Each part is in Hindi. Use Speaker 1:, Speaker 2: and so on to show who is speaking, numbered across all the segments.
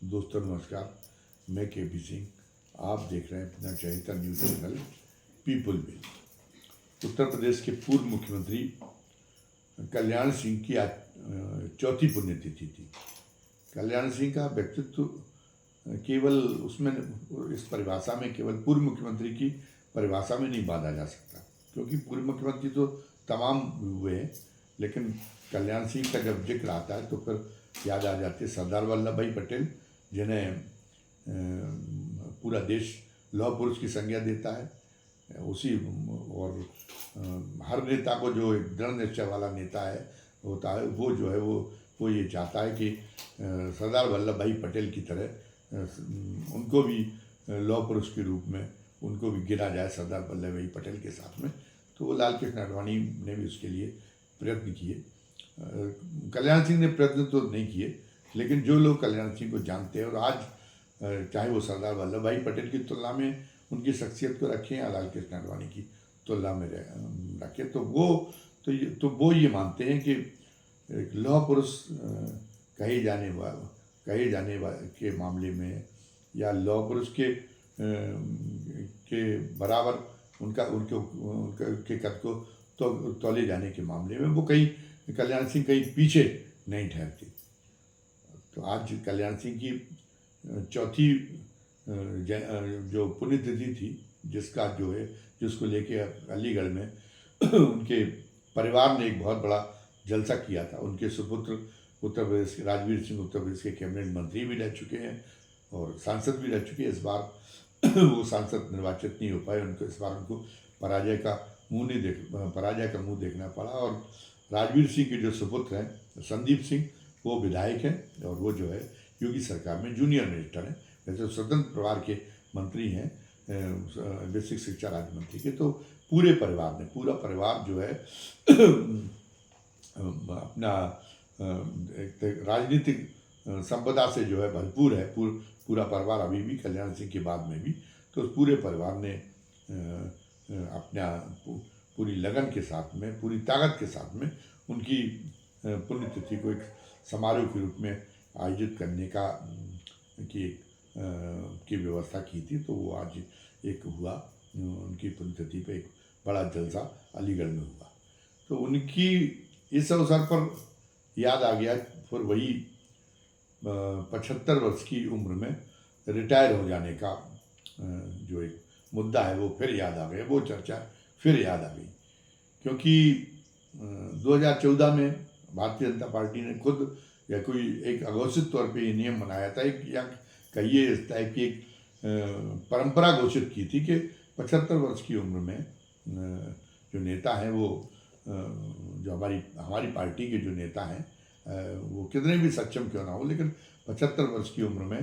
Speaker 1: दोस्तों नमस्कार, मैं केपी सिंह। आप देख रहे हैं अपना चहेता news channel people will. Uttar Pradesh के पूर्व मुख्यमंत्री कल्याण सिंह की आज चौथी पुण्यतिथि थी। कल्याण सिंह का व्यक्तित्व केवल उसमें इस परिभाषा में केवल पूर्व मुख्यमंत्री की परिभाषा में नहीं बांधा जा सकता, क्योंकि पूर्व मुख्यमंत्री तो तमाम हुए हैं, लेकिन कल्याण सिंह का जब जिक्र आता है तो फिर याद आ जाते सरदार वल्लभ भाई पटेल, जिन्हें पूरा देश लौह पुरुष की संज्ञा देता है। उसी और हर नेता को जो एक दृढ़ निश्चय वाला नेता है होता है, वो जो है वो ये चाहता है कि सरदार वल्लभ भाई पटेल की तरह उनको भी लौह पुरुष के रूप में उनको भी गिना जाए सरदार वल्लभ भाई पटेल के साथ में। तो वो लाल कृष्ण आडवाणी ने भी उसके लिए प्रयत्न किए। कल्याण सिंह ने प्रयत्न तो नहीं किए, लेकिन जो लोग कल्याण सिंह को जानते हैं और आज चाहे वो सरदार वल्लभ भाई पटेल की तुलना में उनकी शख्सियत को रखें या लाल कृष्ण आडवाणी की तुलना में रखें, तो वो ये मानते हैं कि लौह पुरुष कहे जाने के मामले में या लौह पुरुष के बराबर उनके कद को तौले जाने के मामले में वो कल्याण सिंह कहीं पीछे नहीं ठहरते। तो आज कल्याण सिंह की चौथी जो पुण्यतिथि थी, जिसको लेके अलीगढ़ में उनके परिवार ने एक बहुत बड़ा जलसा किया था। उनके सुपुत्र उत्तर प्रदेश के राजवीर सिंह उत्तर प्रदेश के कैबिनेट मंत्री भी रह चुके हैं और सांसद भी रह चुके हैं। इस बार वो सांसद निर्वाचित नहीं हो पाए, इस बार उनको पराजय का मुंह देखना पड़ा। और राजवीर सिंह के जो सुपुत्र हैं संदीप सिंह, वो विधायक हैं और वो जो है योगी सरकार में जूनियर मिनिस्टर हैं। वैसे स्वतंत्र परिवार के मंत्री हैं, बेसिक शिक्षा राज्य मंत्री के। तो पूरा परिवार जो है अपना राजनीतिक संपदा से जो है भरपूर है। पूरा परिवार अभी भी कल्याण सिंह के बाद में भी, तो उस पूरे परिवार ने अपना पूरी लगन के साथ में, पूरी ताकत के साथ में उनकी पुण्यतिथि को एक समारोह के रूप में आयोजित करने की व्यवस्था की थी। तो वो आज एक हुआ, उनकी पुण्यतिथि पे एक बड़ा जलसा अलीगढ़ में हुआ। तो उनकी इस अवसर पर याद आ गया, फिर वही 75 वर्ष की उम्र में रिटायर हो जाने का जो एक मुद्दा है वो फिर याद आ गया, वो चर्चा फिर याद आ गई। क्योंकि 2014 में भारतीय जनता पार्टी ने खुद या कोई एक अघोषित तौर पे ये नियम बनाया था, या कहिए इस टाइप की एक परंपरा घोषित की थी कि 75 वर्ष की उम्र में जो नेता हैं वो जो हमारी पार्टी के जो नेता हैं वो कितने भी सक्षम क्यों ना हो, लेकिन 75 वर्ष की उम्र में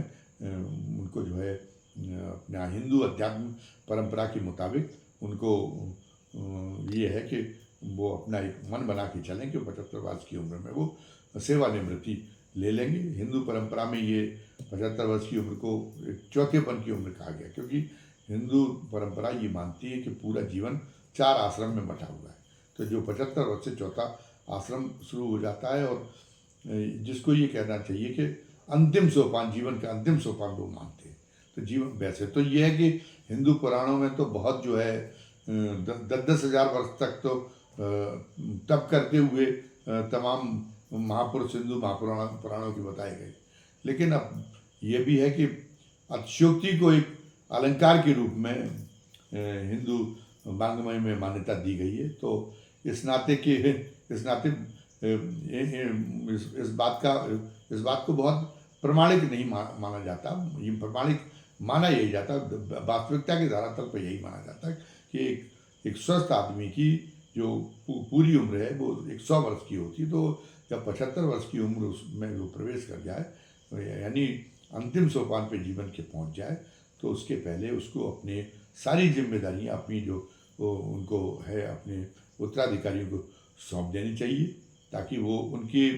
Speaker 1: उनको जो है अपना हिंदू अध्यात्म परंपरा के मुताबिक उनको ये है कि वो अपना एक मन बना के चलें कि 75 वर्ष की उम्र में वो सेवानिवृत्ति ले लेंगे। हिंदू परंपरा में ये 75 वर्ष की उम्र को एक चौथेपन की उम्र कहा गया, क्योंकि हिंदू परंपरा ये मानती है कि पूरा जीवन 4 आश्रम में बटा हुआ है। तो जो 75 वर्ष से चौथा आश्रम शुरू हो जाता है, और जिसको ये कहना चाहिए कि अंतिम सोपान, जीवन का अंतिम सोपान वो मानते हैं। तो जीवन वैसे तो ये है कि हिंदू पुराणों में तो बहुत जो है 10-10 हज़ार वर्ष तक तो तप करते हुए तमाम महापुरुष हिंदू पुराणों के बताए गए। लेकिन अब ये भी है कि अतिशयोक्ति को एक अलंकार के रूप में हिंदू वाङ्मय में मान्यता दी गई है। तो इस नाते इस बात को बहुत प्रमाणिक नहीं माना जाता। ये प्रमाणिक माना यही जाता, वास्तविकता के धरातल पर यही माना जाता है कि एक स्वस्थ आदमी की जो पूरी उम्र है वो 100 वर्ष की होती। तो जब 75 वर्ष की उम्र उसमें वो प्रवेश कर जाए, यानी अंतिम सोपान पे जीवन के पहुंच जाए, तो उसके पहले उसको अपने सारी जिम्मेदारियां अपनी जो उनको है अपने उत्तराधिकारियों को सौंप देनी चाहिए, ताकि वो उनकी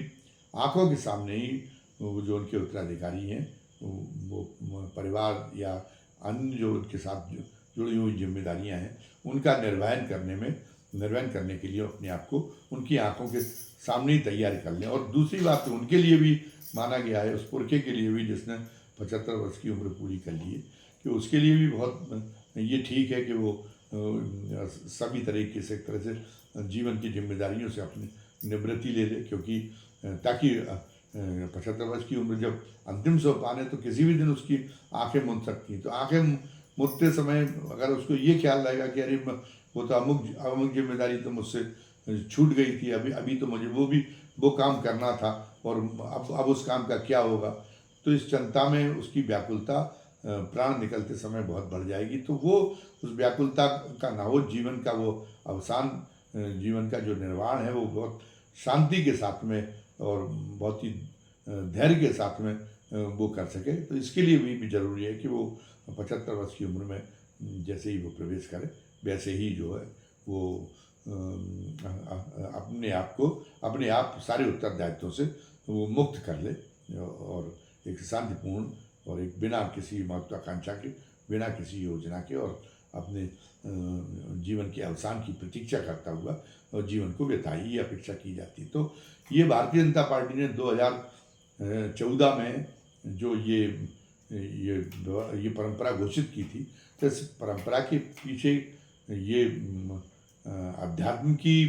Speaker 1: आंखों के सामने ही वो जो उनके उत्तराधिकारी हैं वो परिवार या अन्य जो उनके साथ जुड़ी हुई जिम्मेदारियां हैं उनका निर्वहन करने के लिए अपने आप को उनकी आंखों के सामने ही तैयार कर लें। और दूसरी बात तो उनके लिए भी माना गया है, उस पुरखे के लिए भी जिसने 75 वर्ष की उम्र पूरी कर ली है, कि उसके लिए भी बहुत ये ठीक है कि वो सभी तरीके से, एक तरह से जीवन की जिम्मेदारियों से अपनी निवृत्ति ले ले, क्योंकि ताकि 75 वर्ष की उम्र जब अंतिम सोपान है तो किसी भी दिन उसकी आंखें मूंद सकती हैं। तो आंखें मूंदते समय अगर उसको ये ख्याल रहेगा कि अरे वो तो अमुक अमुक जिम्मेदारी तो मुझसे छूट गई थी, अभी तो मुझे वो काम करना था, और अब उस काम का क्या होगा, तो इस चिंता में उसकी व्याकुलता प्राण निकलते समय बहुत बढ़ जाएगी। तो वो उस व्याकुलता का ना हो, जीवन का वो अवसान, जीवन का जो निर्वाण है वो बहुत शांति के साथ में और बहुत ही धैर्य के साथ में वो कर सके। तो इसके लिए भी जरूरी है कि वो 75 वर्ष की उम्र में जैसे ही वो प्रवेश करे, वैसे ही जो है वो अपने आप सारे उत्तरदायित्वों से वो मुक्त कर ले, और एक शांतिपूर्ण और एक बिना किसी महत्वाकांक्षा के, बिना किसी योजना के, और अपने जीवन के अवसान की प्रतीक्षा करता हुआ और जीवन को व्यथाई ही अपेक्षा की जाती। तो ये भारतीय जनता पार्टी ने 2014 में जो ये परंपरा घोषित की थी, तो इस परंपरा के पीछे ये अध्यात्म की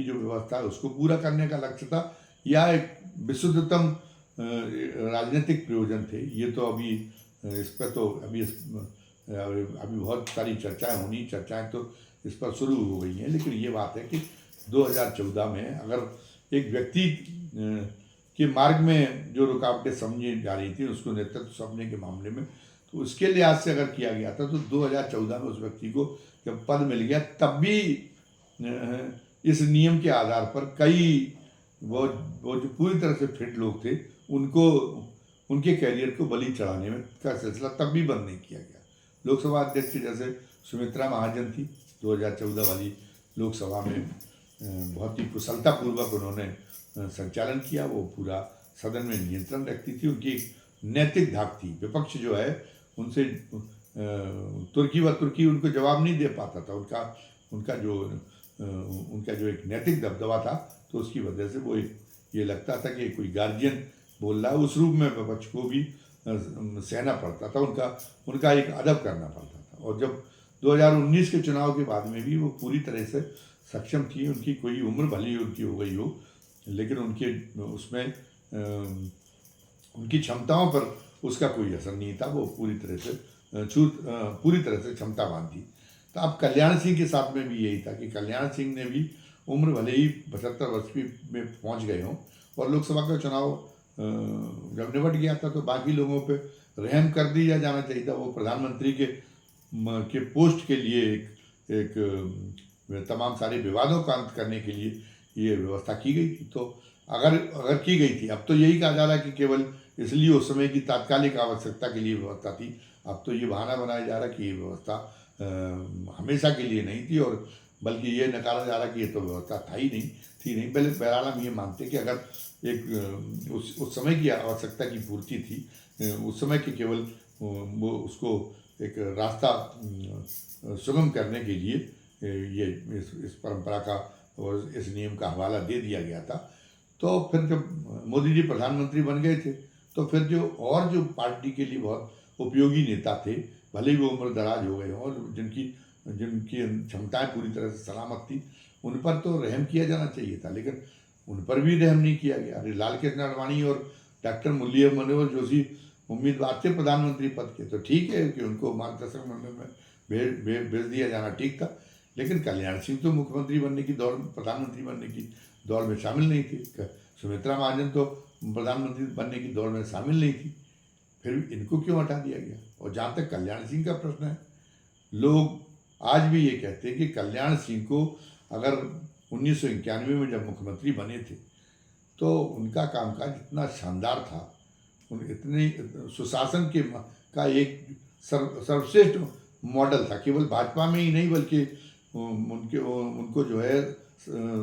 Speaker 1: जो व्यवस्था है उसको पूरा करने का लक्ष्य था, या एक विशुद्धतम राजनीतिक प्रयोजन थे। ये तो अभी इस पर तो अभी बहुत सारी चर्चाएं तो इस पर शुरू हो गई हैं, लेकिन ये बात है कि 2014 में अगर एक व्यक्ति के मार्ग में जो रुकावटें समझी जा रही थी, उसको नेतृत्व सौंपने के मामले में, तो उसके लिहाज से अगर किया गया था, तो 2014 में उस व्यक्ति को जब पद मिल गया, तब भी इस नियम के आधार पर कई वो जो पूरी तरह से फिट लोग थे, उनके कैरियर को बलि चढ़ाने में का सिलसिला तब भी बंद नहीं किया गया। लोकसभा अध्यक्ष जैसे सुमित्रा महाजन थी, 2014 वाली लोकसभा में बहुत ही कुशलतापूर्वक उन्होंने संचालन किया, वो पूरा सदन में नियंत्रण रखती थी। उनकी एक नैतिक धाक थी, विपक्ष जो है उनसे तुर्की उनको जवाब नहीं दे पाता था। उनका जो एक नैतिक दबदबा था, तो उसकी वजह से वो ये लगता था कि कोई गार्जियन बोल रहा है, उस रूप में विपक्ष को भी सहना पड़ता था, उनका एक अदब करना पड़ता था। और जब 2019 के चुनाव के बाद में भी वो पूरी तरह से सक्षम थी। उनकी कोई उम्र भले ही उनकी हो गई हो, लेकिन उसमें उनकी क्षमताओं पर उसका कोई असर नहीं था। वो पूरी तरह से क्षमतावान थी। तो अब कल्याण सिंह के साथ में भी यही था कि कल्याण सिंह ने भी उम्र भले ही 75 वर्ष में पहुंच गए हों, और लोकसभा का चुनाव जब निपट गया था, तो बाकी लोगों पे रहम कर दिया जाना चाहिए था। वो प्रधानमंत्री के पोस्ट के लिए एक तमाम सारे विवादों का अंत करने के लिए ये व्यवस्था की गई थी। तो अगर की गई थी, अब तो यही कहा जा रहा है कि केवल इसलिए उस समय की तात्कालिक आवश्यकता के लिए व्यवस्था थी। अब तो ये बहाना बनाया जा रहा है कि ये व्यवस्था हमेशा के लिए नहीं थी, और बल्कि ये नकारा जा रहा है कि ये तो व्यवस्था थी नहीं। पहले बहरहाल हम ये मानते कि अगर एक उस समय की आवश्यकता की पूर्ति थी, उस समय के केवल वो उसको एक रास्ता सुगम करने के लिए ये इस परंपरा का और इस नियम का हवाला दे दिया गया था। तो फिर जब मोदी जी प्रधानमंत्री बन गए थे, तो फिर जो पार्टी के लिए बहुत उपयोगी नेता थे, भले ही वो उम्र दराज हो गए हों, और जिनकी क्षमताएं पूरी तरह से सलामत थी, उन पर तो रहम किया जाना चाहिए था, लेकिन उन पर भी रहम नहीं किया गया। अरे लाल कृष्ण आडवाणी और डॉक्टर मुरली मनोहर जोशी उम्मीदवार थे प्रधानमंत्री पद के, तो ठीक है कि उनको मार्गदर्शक मंडल में भेज दिया जाना ठीक था, लेकिन कल्याण सिंह तो मुख्यमंत्री बनने की दौड़, प्रधानमंत्री बनने की दौड़ में शामिल नहीं थी। सुमित्रा महाजन तो प्रधानमंत्री बनने की दौड़ में शामिल नहीं थी, फिर इनको क्यों हटा दिया गया? और जहाँ तक कल्याण सिंह का प्रश्न है, लोग आज भी ये कहते हैं कि कल्याण सिंह को अगर 1991 में जब मुख्यमंत्री बने थे, तो उनका कामकाज इतना शानदार था, इतने सुशासन का एक सर्वश्रेष्ठ मॉडल था। केवल भाजपा में ही नहीं, बल्कि उनको जो है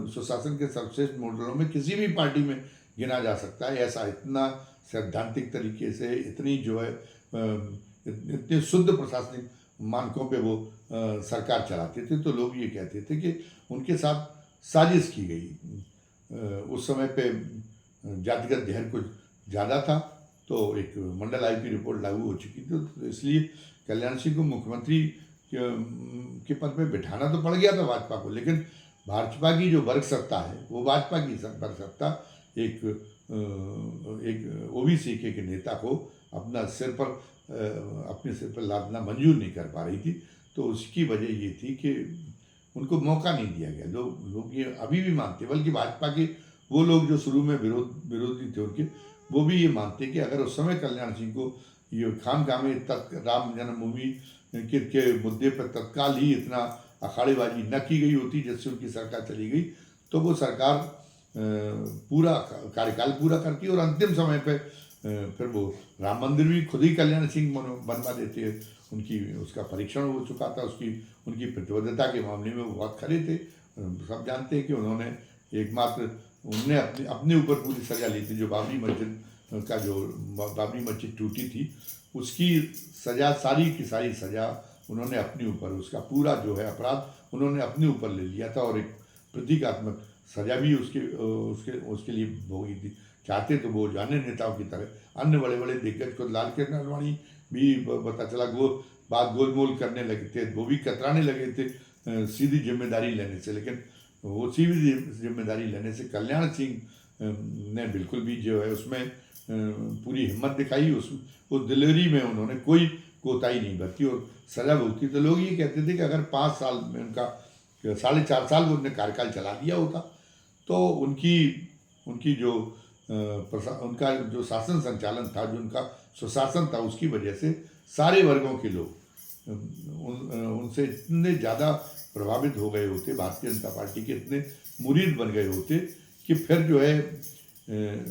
Speaker 1: सुशासन के सर्वश्रेष्ठ मॉडलों में किसी भी पार्टी में गिना जा सकता है। ऐसा इतना सैद्धांतिक तरीके से, इतनी जो है इतने शुद्ध प्रशासनिक मानकों पे वो सरकार चलाते थे। तो लोग ये कहते थे कि उनके साथ साजिश की गई। उस समय पे जातिगत जहर कुछ ज़्यादा था, तो एक मंडल आयोग की रिपोर्ट लागू हो चुकी थी, तो इसलिए कल्याण सिंह को मुख्यमंत्री के पद पे बिठाना तो पड़ गया था भाजपा को, लेकिन भाजपा की जो वर्ग सत्ता है वो भाजपा की वर्ग सत्ता एक ओबीसी के नेता को अपना सिर पर अपने सिर पर लादना मंजूर नहीं कर पा रही थी। तो उसकी वजह ये थी कि उनको मौका नहीं दिया गया। लोग ये अभी भी मानते, बल्कि भाजपा के वो लोग जो शुरू में विरोधी थे उनके, वो भी ये मानते कि अगर उस समय कल्याण सिंह को ये खामखा में राम जन्मभूमि के मुद्दे पर तत्काल ही इतना अखाड़ेबाजी न की गई होती जिससे उनकी सरकार चली गई, तो वो सरकार पूरा कार्यकाल पूरा करती और अंतिम समय पे फिर वो राम मंदिर भी खुद ही कल्याण सिंह बनवा देते। उनकी उसका परीक्षण हो चुका था, उनकी प्रतिबद्धता के मामले में वो बहुत खड़े थे। सब जानते हैं कि उन्होंने एकमात्र उनने अपने ऊपर पूरी सजा ली थी। जो बाबरी मस्जिद टूटी थी उसकी सजा, सारी की सारी सजा उन्होंने अपने ऊपर, उसका पूरा जो है अपराध उन्होंने अपने ऊपर ले लिया था और एक प्रतीकात्मक सजा भी उसके लिए भोगी थी। चाहते तो वो अन्य नेताओं की तरह अन्य बड़े बड़े दिग्गज को, लाल कृष्ण आडवाणी भी पता चला बात गोलमोल करने लगे थे, वो भी कतराने लगे थे सीधी जिम्मेदारी लेने से। लेकिन वो सीधी जिम्मेदारी लेने से कल्याण सिंह ने बिल्कुल भी जो है उसमें पूरी हिम्मत दिखाई। उस डिलीवरी में उन्होंने कोई कोताही नहीं बरती और सजा भुगती। तो लोग ये कहते थे कि अगर 5 साल में उनका 4.5 साल वो उन्होंने कार्यकाल चला दिया होता तो उनकी जो उनका जो शासन संचालन था, जो उनका सुशासन था, उसकी वजह से सारे वर्गों के लोग उनसे इतने ज़्यादा प्रभावित हो गए होते, भारतीय जनता पार्टी के इतने मुरीद बन गए होते कि फिर जो है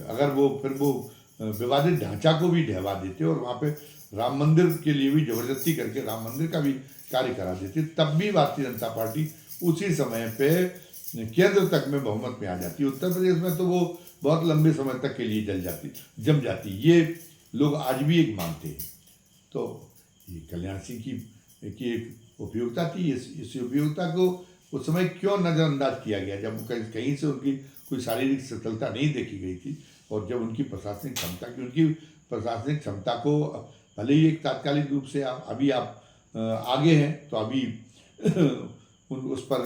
Speaker 1: अगर वो विवादित ढांचा को भी ढहवा देते और वहाँ पे राम मंदिर के लिए भी जबरदस्ती करके राम मंदिर का भी कार्य करा देते, तब भी भारतीय जनता पार्टी उसी समय पे केंद्र तक में बहुमत में आ जाती। उत्तर प्रदेश में तो वो बहुत लंबे समय तक के लिए जम जाती। ये लोग आज भी एक मानते हैं। तो ये कल्याण सिंह की एक उपयोगिता थी। इस उपयोगिता को उस समय क्यों नज़रअंदाज किया गया, जब कहीं से उनकी कोई शारीरिक सफलता नहीं देखी गई थी और जब उनकी प्रशासनिक क्षमता को भले ही एक तात्कालिक रूप से अभी आप आगे हैं तो अभी उस पर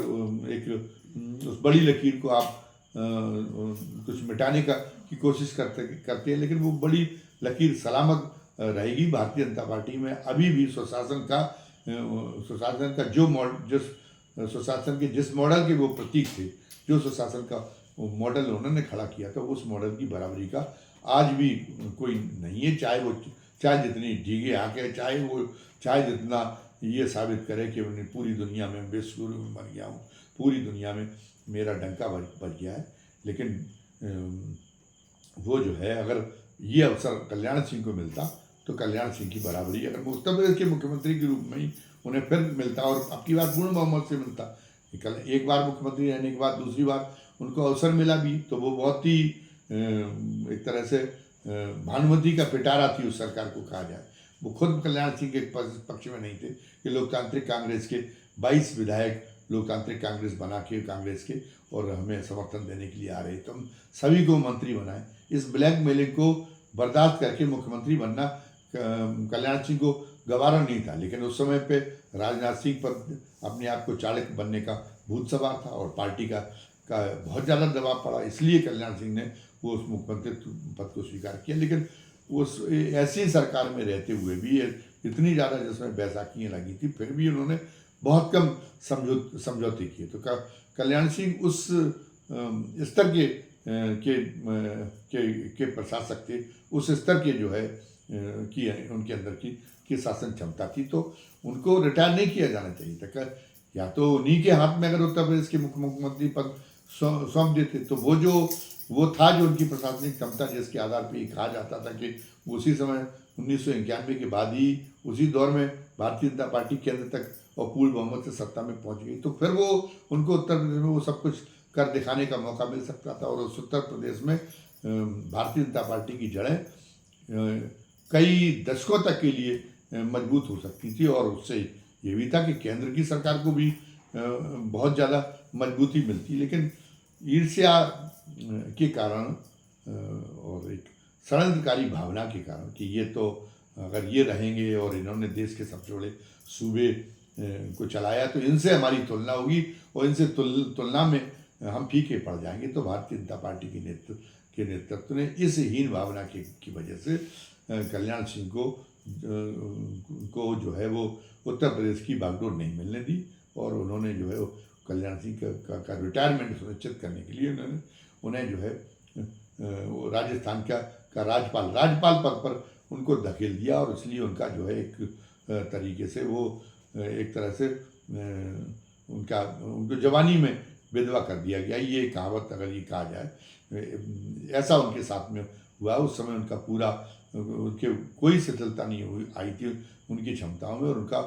Speaker 1: उस बड़ी लकीर को आप कुछ मिटाने की कोशिश करते हैं, लेकिन वो बड़ी लकीर सलामत रहेगी। भारतीय जनता पार्टी में अभी भी सुशासन का सुशासन के जिस मॉडल के वो प्रतीक थे, जो सुशासन का मॉडल उन्होंने खड़ा किया था, उस मॉडल की बराबरी का आज भी कोई नहीं है। चाहे जितनी डीगे आके, चाहे जितना ये साबित करे कि उन्हें पूरी दुनिया में विश्वगुरु में बन गया हूँ, पूरी दुनिया में मेरा डंका बज गया है, लेकिन वो जो है अगर ये अवसर कल्याण सिंह को मिलता तो कल्याण सिंह की बराबरी अगर उत्तर प्रदेश के मुख्यमंत्री के रूप में ही उन्हें फिर मिलता और अब की बार पूर्ण बहुमत से मिलता, एक बार मुख्यमंत्री रहने के बाद दूसरी बार उनको अवसर मिला भी, तो वो बहुत ही एक तरह से भानुमति का पिटारा थी उस सरकार को कहा जाए। वो खुद कल्याण सिंह के पक्ष में नहीं थे कि लोकतांत्रिक कांग्रेस के 22 विधायक लोकतांत्रिक कांग्रेस बना के कांग्रेस के और हमें समर्थन देने के लिए आ रहे, तो हम सभी को मंत्री बनाए। इस ब्लैकमेलिंग को बर्दाश्त करके मुख्यमंत्री बनना कल्याण सिंह को गवारा नहीं था, लेकिन उस समय पे राजनाथ सिंह पर अपने आप को चाणक्य बनने का भूत सवार था और पार्टी का बहुत ज़्यादा दबाव पड़ा, इसलिए कल्याण सिंह ने वो उस मुख्यमंत्री पद को स्वीकार किया। लेकिन उस ऐसी सरकार में रहते हुए भी इतनी ज़्यादा जिसमें बैसाखियाँ लगी थी, फिर भी उन्होंने बहुत कम समझौते किए। तो कल्याण सिंह उस स्तर के प्रशासक थे, उस स्तर के जो है कि उनके अंदर की शासन क्षमता थी, तो उनको रिटायर नहीं किया जाना चाहिए था। या तो उन्हीं के हाथ में अगर उत्तर प्रदेश के मुख्यमंत्री पद सौंप देते तो वो था जो उनकी प्रशासनिक क्षमता, जिसके आधार पर ये कहा जाता था कि उसी समय 1991 के बाद ही उसी दौर में भारतीय जनता पार्टी केंद्र तक और पूर्ण बहुमत से सत्ता में पहुंच गई, तो फिर उनको उत्तर प्रदेश में वो सब कुछ कर दिखाने का मौका मिल सकता था। और उस उत्तर प्रदेश में भारतीय जनता पार्टी की जड़ें कई दशकों तक के लिए मजबूत हो सकती थी और उससे ये भी था कि केंद्र की सरकार को भी बहुत ज़्यादा मजबूती मिलती। लेकिन ईर्ष्या के कारण और एक षड्यंत्रकारी भावना के कारण कि ये तो अगर ये रहेंगे और इन्होंने देश के सबसे बड़े सूबे को चलाया तो इनसे हमारी तुलना होगी और इनसे तुलना में हम फीके पड़ जाएंगे। तो भारतीय जनता पार्टी के नेतृत्व ने इस हीन भावना की वजह से कल्याण सिंह को जो है वो उत्तर प्रदेश की बागडोर नहीं मिलने दी और उन्होंने जो है वो कल्याण सिंह का रिटायरमेंट सुनिश्चित करने के लिए उन्हें जो है वो राजस्थान का राज्यपाल पद पर उनको धकेल दिया और इसलिए उनका जो है एक तरीके से वो एक तरह से उनको जवानी में विधवा कर दिया गया। ये कहावत अगर ये कहा जाए ऐसा उनके साथ में हुआ। उस समय उनका पूरा उनके कोई शिथिलता नहीं आई थी उनकी क्षमताओं में और उनका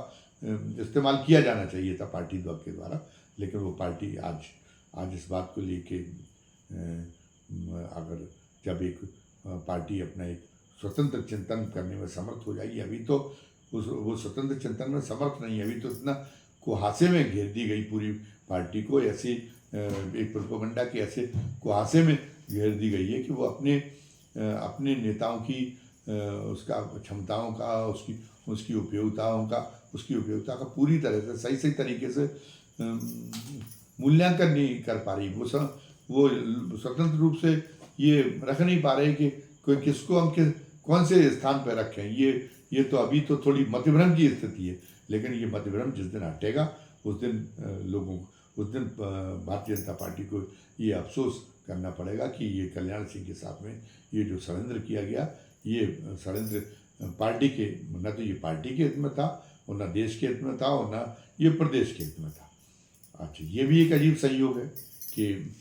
Speaker 1: इस्तेमाल किया जाना चाहिए था पार्टी के द्वारा। लेकिन वो पार्टी आज इस बात को लेके अगर जब एक पार्टी अपना एक स्वतंत्र चिंतन करने में समर्थ हो जाएगी, अभी तो वो स्वतंत्र चिंतन में समर्थ नहीं है। अभी तो इतना कुहासे में घेर दी गई पूरी पार्टी को, ऐसी एक प्रोपेगेंडा के ऐसे कुहासे में घेर दी गई है कि वो अपने नेताओं की उसका क्षमताओं का उसकी उपयोगिता का पूरी तरह से सही तरीके से मूल्यांकन नहीं कर पा रही। वो स्वतंत्र रूप से ये रख नहीं पा रहे कि कोई किसको हम कौन से स्थान पर रखें। ये तो अभी तो थोड़ी मतिभ्रम की स्थिति है, लेकिन ये मतिभ्रम जिस दिन हटेगा उस दिन भारतीय जनता पार्टी को ये अफसोस करना पड़ेगा कि ये कल्याण सिंह के साथ में ये जो षड्यंत्र किया गया, ये षड्यंत्र पार्टी के न तो ये पार्टी के हित में था और न देश के हित में था और न ये प्रदेश के हित में था। अच्छा, ये भी एक अजीब संयोग है कि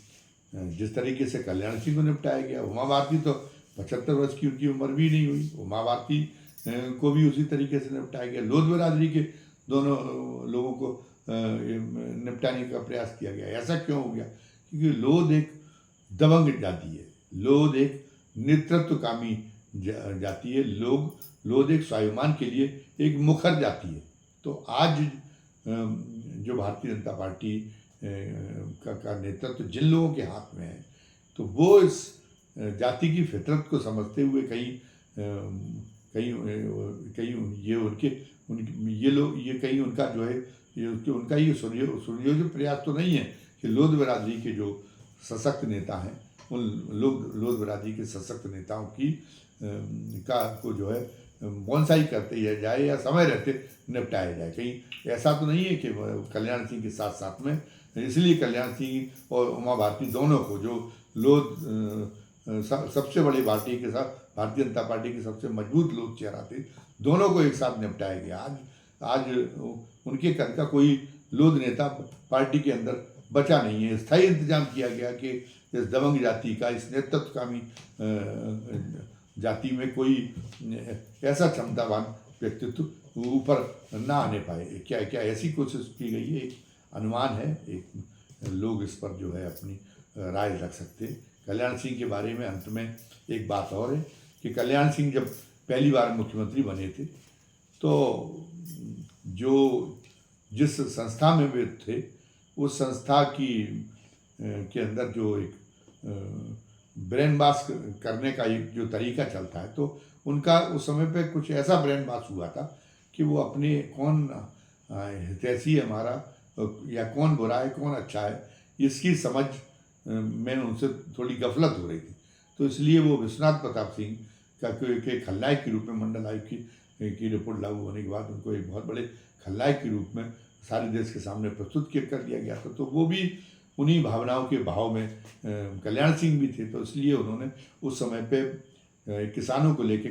Speaker 1: जिस तरीके से कल्याण सिंह को निपटाया गया, उमा भारती तो 75 वर्ष की उनकी उम्र भी नहीं हुई, उमा भारती को भी उसी तरीके से निपटाया गया। लोध बिरादरी के दोनों लोगों को निपटाने का प्रयास किया गया। ऐसा क्यों हो गया? क्योंकि लोध एक दबंग जाति है, लोध एक नेतृत्वकामी जाति है, लोध एक स्वाभिमान के लिए एक मुखर जाति है। तो आज जो भारतीय जनता पार्टी का नेतृत्व जिन लोगों के हाथ में है, तो वो इस जाति की फितरत को समझते हुए कहीं उनका जो है उनका ये सुनियोजित प्रयास तो नहीं है कि लोध बिरादरी के जो सशक्त नेता हैं उन लोध बिरादरी के सशक्त नेताओं को जो है बॉन्साई करते जाए या समय रहते निपटाया जाए। कहीं ऐसा तो नहीं है कि कल्याण सिंह के साथ में, इसलिए कल्याण सिंह और उमा भारती दोनों को जो लोध सबसे बड़ी पार्टी के साथ भारतीय जनता पार्टी के सबसे मजबूत लोग चेहरा थे, दोनों को एक साथ निपटाया गया। आज उनके कद का कोई लोध नेता पार्टी के अंदर बचा नहीं है। स्थायी इंतजाम किया गया कि इस दबंग जाति का, इस नेतृत्वकामी जाति में कोई ऐसा क्षमतावान व्यक्तित्व ऊपर ना आने पाए। क्या ऐसी कोशिश की गई है? एक अनुमान है, एक लोग इस पर जो है अपनी राय रख सकते हैं। कल्याण सिंह के बारे में अंत में एक बात और है कि कल्याण सिंह जब पहली बार मुख्यमंत्री बने थे तो जिस संस्था में वे थे उस संस्था के अंदर जो एक ब्रेन वॉश करने का एक जो तरीका चलता है, तो उनका उस समय पे कुछ ऐसा ब्रेन वॉश हुआ था कि वो अपने कौन हितैषी है हमारा या कौन बुरा है कौन अच्छा है इसकी समझ में उनसे थोड़ी गफलत हो रही थी। तो इसलिए वो विश्वनाथ प्रताप सिंह के खलनायक के रूप में मंडल आयोग की रिपोर्ट लागू होने के बाद उनको एक बहुत बड़े खलनायक के रूप में सारे देश के सामने प्रस्तुत कर दिया गया था। तो वो भी उन्हीं भावनाओं के भाव में कल्याण सिंह भी थे। तो इसलिए उन्होंने उस समय पे किसानों को लेके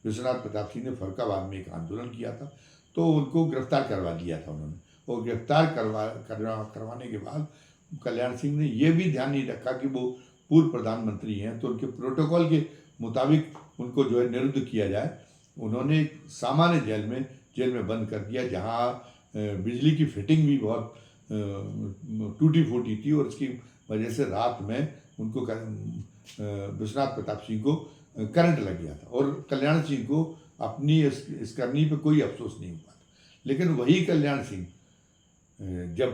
Speaker 1: विश्वनाथ प्रताप सिंह ने फरुखाबाद में एक आंदोलन किया था, तो उनको गिरफ्तार करवा दिया था उन्होंने। और गिरफ्तार करवाने के बाद कल्याण सिंह ने ये भी ध्यान नहीं रखा कि वो पूर्व प्रधानमंत्री हैं, तो उनके प्रोटोकॉल के मुताबिक उनको जो है निरुद्ध किया जाए। उन्होंने एक सामान्य जेल में बंद कर दिया, जहाँ बिजली की फिटिंग भी बहुत टूटी फूटी थी और उसकी वजह से रात में उनको विश्वनाथ प्रताप सिंह को करंट लग गया था और कल्याण सिंह को अपनी इस करनी पे कोई अफसोस नहीं हुआ। लेकिन वही कल्याण सिंह जब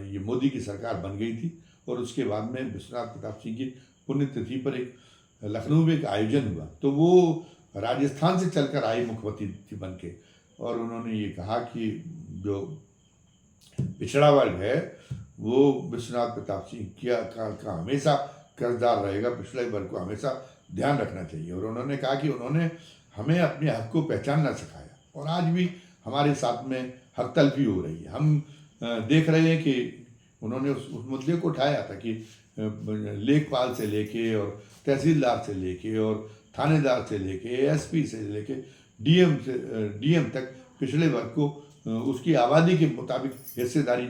Speaker 1: ये मोदी की सरकार बन गई थी और उसके बाद में विश्वनाथ प्रताप सिंह की पुण्यतिथि पर एक लखनऊ में एक आयोजन हुआ, तो वो राजस्थान से चलकर आई मुख्यमंत्री थी बन के, और उन्होंने ये कहा कि जो पिछड़ा वर्ग है वो विश्वनाथ प्रताप सिंह का हमेशा कर्जदार रहेगा, पिछड़े वर्ग को हमेशा ध्यान रखना चाहिए। और उन्होंने कहा कि उन्होंने हमें अपने हक को पहचानना सिखाया, और आज भी हमारे साथ में हक तलफी हो रही है। हम देख रहे हैं कि उन्होंने उस मुद्दे को उठाया था कि लेखपाल से लेके और तहसीलदार से लेके और थानेदार से लेके एसपी से लेके डीएम तक पिछड़े वर्ग को उसकी आबादी के मुताबिक हिस्सेदारी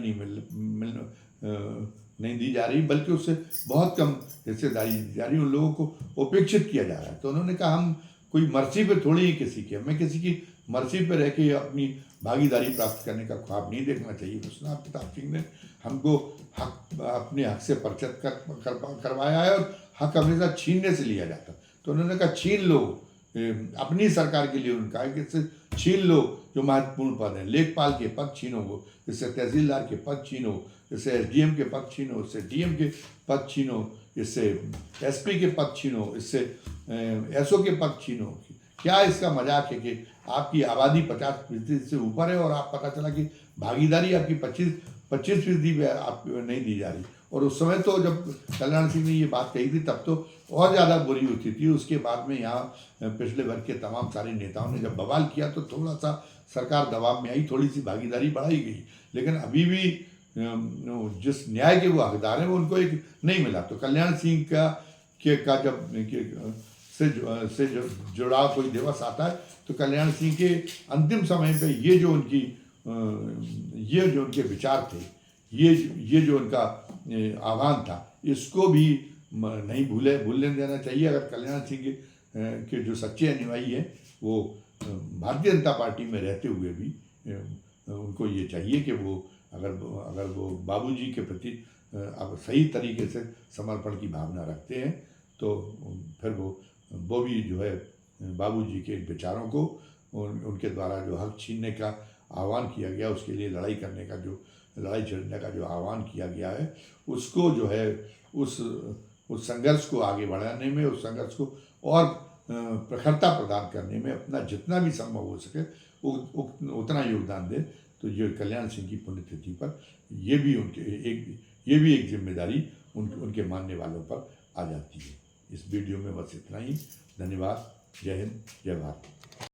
Speaker 1: नहीं दी जा रही, बल्कि उससे बहुत कम हिस्सेदारी दी जा रही, उन लोगों को उपेक्षित किया जा रहा है। तो उन्होंने कहा हम कोई मर्जी पे थोड़ी ही किसी की, हमें किसी की मर्जी पे रह के अपनी भागीदारी प्राप्त करने का ख्वाब नहीं देखना चाहिए। विश्वनाथ प्रताप सिंह ने हमको अपने हक से परिचित करवाया है, और हक हमेशा छीनने से लिया जाता। तो उन्होंने कहा छीन लो, अपनी सरकार के लिए उनका है कि इससे छीन लो जो महत्वपूर्ण पद है, लेखपाल के पद छीनो, वो इससे तहसीलदार के पद छीनो, इससे एसडीएम के पद छीनो, इससे डीएम के पद छीनो, इससे एसपी के पद छीनो, इससे एसओ के पद छीनो। क्या इसका मजाक है कि आपकी आबादी 50% से ऊपर है और आप पता चला कि भागीदारी आपकी 25% भी आप नहीं दी जा रही। और उस समय तो जब कल्याण सिंह ने ये बात कही थी तब तो और ज़्यादा बुरी होती थी। उसके बाद में यहाँ पिछले वर्ग के तमाम सारे नेताओं ने जब बवाल किया तो थोड़ा सा सरकार दबाव में आई, थोड़ी सी भागीदारी बढ़ाई गई, लेकिन अभी भी जिस न्याय के वो हकदार हैं वो उनको एक नहीं मिला। तो कल्याण सिंह का जब से जुड़ाव कोई दिवस आता है तो कल्याण सिंह के अंतिम समय पे ये जो उनके विचार थे, ये जो उनका आह्वान था, इसको भी नहीं भूलने देना चाहिए। अगर कल्याण सिंह के जो सच्चे अनुयायी हैं वो भारतीय जनता पार्टी में रहते हुए भी उनको ये चाहिए कि वो अगर वो बाबूजी के प्रति अब सही तरीके से समर्पण की भावना रखते हैं तो फिर वो भी जो है बाबूजी के विचारों को उनके द्वारा जो हक छीनने का आह्वान किया गया, उसके लिए लड़ाई छेड़ने का जो आह्वान किया गया है, उसको जो है उस संघर्ष को आगे बढ़ाने में, उस संघर्ष को और प्रखरता प्रदान करने में अपना जितना भी संभव हो सके उतना योगदान दे। तो ये कल्याण सिंह की पुण्यतिथि पर ये भी एक जिम्मेदारी उनके मानने वालों पर आ जाती है। इस वीडियो में बस इतना ही। धन्यवाद। जय हिंद, जय भारत।